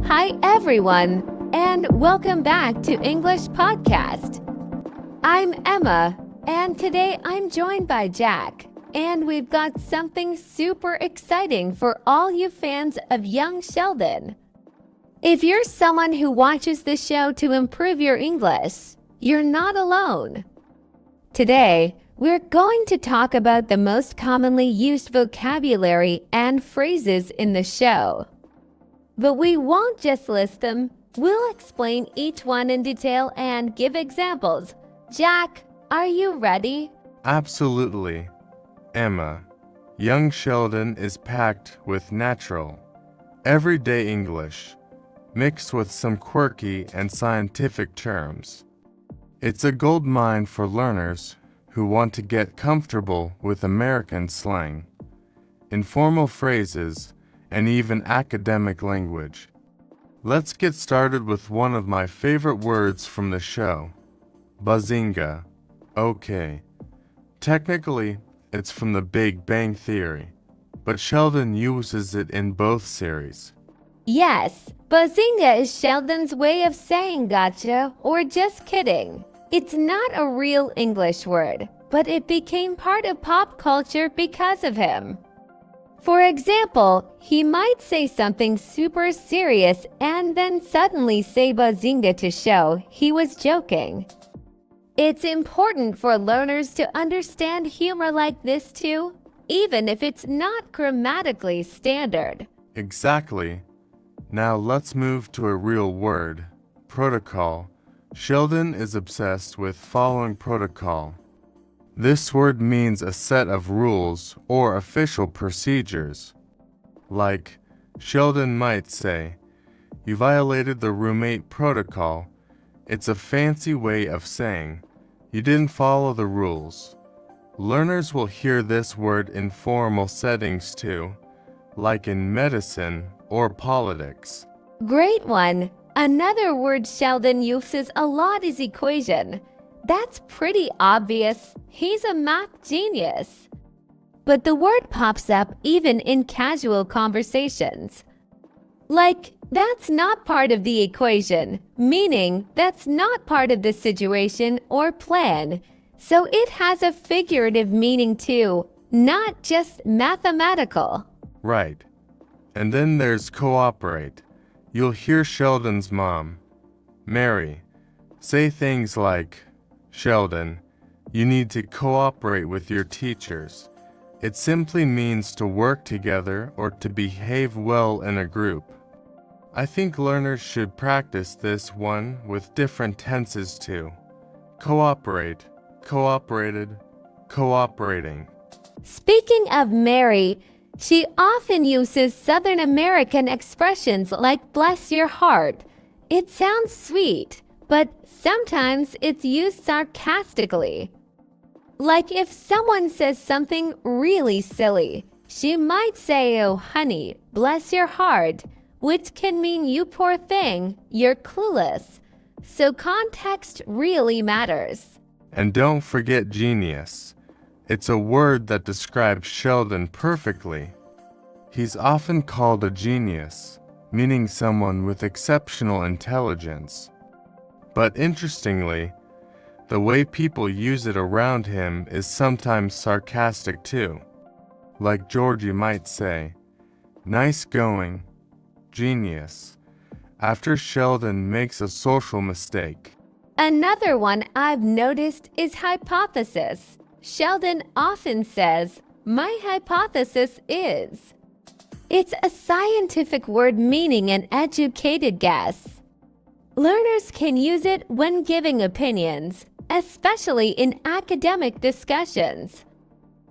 Hi everyone, and welcome back to English Podcast. I'm Emma, and today I'm joined by Jack, and we've got something super exciting for all you fans of Young Sheldon. If you're someone who watches this show to improve your English, you're not alone. Today, we're going to talk about the most commonly used vocabulary and phrases in the show. But we won't just list them, we'll explain each one in detail and give examples. Jack, are you ready? Absolutely. Emma, Young Sheldon is packed with natural, everyday English, mixed with some quirky and scientific terms. It's a goldmine for learners who want to get comfortable with American slang, informal phrases, and even academic language. Let's get started with one of my favorite words from the show, bazinga. Okay. Technically, it's from the Big Bang Theory, but Sheldon uses it in both series. Yes, bazinga is Sheldon's way of saying gotcha or just kidding. It's not a real English word, but it became part of pop culture because of him. For example, he might say something super serious and then suddenly say bazinga to show he was joking. It's important for learners to understand humor like this too, even if it's not grammatically standard. Exactly. Now let's move to a real word, protocol. Sheldon is obsessed with following protocol. This word means a set of rules or official procedures. Like, Sheldon might say, "You violated the roommate protocol." It's a fancy way of saying, "You didn't follow the rules." Learners will hear this word in formal settings too, like in medicine or politics. Great one! Another word Sheldon uses a lot is equation. That's pretty obvious. He's a math genius. But the word pops up even in casual conversations. Like, that's not part of the equation, meaning that's not part of the situation or plan. So it has a figurative meaning too, not just mathematical. Right. And then there's cooperate. You'll hear Sheldon's mom, Mary, say things like, "Sheldon, you need to cooperate with your teachers." It simply means to work together or to behave well in a group. I think learners should practice this one with different tenses too. Cooperate, cooperated, cooperating. Speaking of Mary, she often uses Southern American expressions like bless your heart. It sounds sweet, but sometimes it's used sarcastically. Like if someone says something really silly, she might say, "Oh honey, bless your heart," which can mean you poor thing, you're clueless. So context really matters. And don't forget genius. It's a word that describes Sheldon perfectly. He's often called a genius, meaning someone with exceptional intelligence. But interestingly, the way people use it around him is sometimes sarcastic too. Like Georgie might say, "Nice going, genius," after Sheldon makes a social mistake. Another one I've noticed is hypothesis. Sheldon often says, "My hypothesis is." It's a scientific word meaning an educated guess. Learners can use it when giving opinions, especially in academic discussions.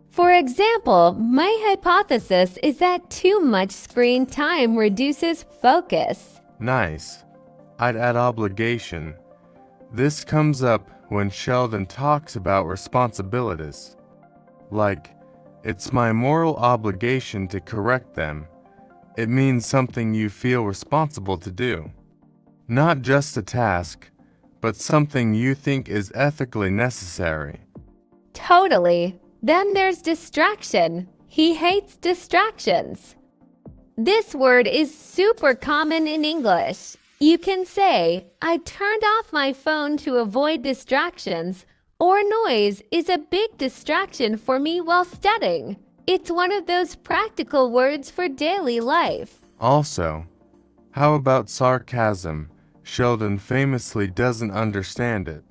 For example, my hypothesis is that too much screen time reduces focus. Nice. I'd add obligation. This comes up when Sheldon talks about responsibilities. Like, "It's my moral obligation to correct them." It means something you feel responsible to do. Not just a task, but something you think is ethically necessary. Totally. Then there's distraction. He hates distractions. This word is super common in English. You can say, I turned off my phone to avoid distractions, or noise is a big distraction for me while studying. It's one of those practical words for daily life. Also, how about sarcasm? Sheldon famously doesn't understand it.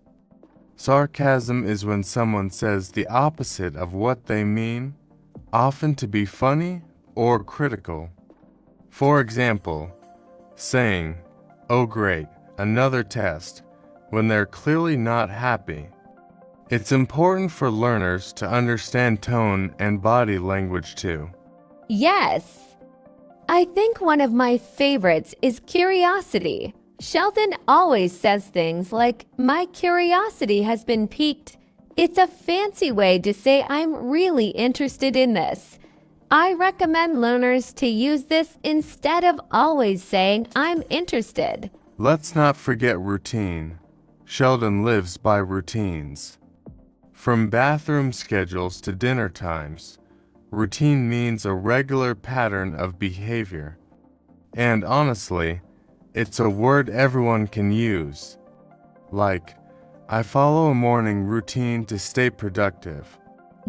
Sarcasm is when someone says the opposite of what they mean, often to be funny or critical. For example, saying, "Oh great, another test," when they're clearly not happy. It's important for learners to understand tone and body language too. Yes. I think one of my favorites is curiosity. Sheldon always says things like, my curiosity has been piqued. It's a fancy way to say I'm really interested in this. I recommend learners to use this instead of always saying I'm interested. Let's not forget routine. Sheldon lives by routines. From bathroom schedules to dinner times, routine means a regular pattern of behavior. And honestly, it's a word everyone can use. Like, I follow a morning routine to stay productive.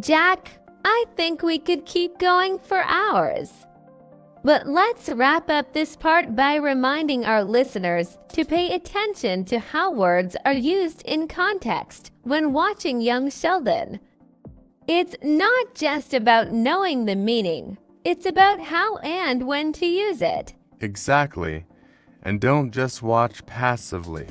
Jack, I think we could keep going for hours. But let's wrap up this part by reminding our listeners to pay attention to how words are used in context when watching Young Sheldon. It's not just about knowing the meaning, it's about how and when to use it. Exactly. And don't just watch passively.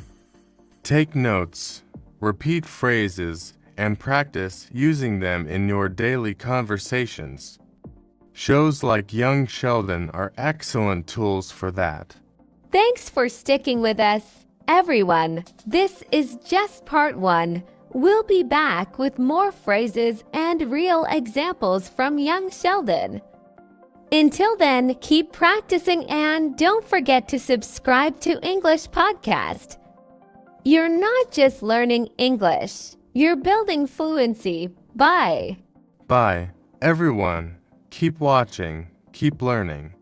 Take notes, repeat phrases, and practice using them in your daily conversations. Shows like Young Sheldon are excellent tools for that. Thanks for sticking with us, everyone. This is just part 1. We'll be back with more phrases and real examples from Young Sheldon. Until then, keep practicing and don't forget to subscribe to English Podcast. You're not just learning English, you're building fluency. Bye. Bye, everyone. Keep watching, keep learning.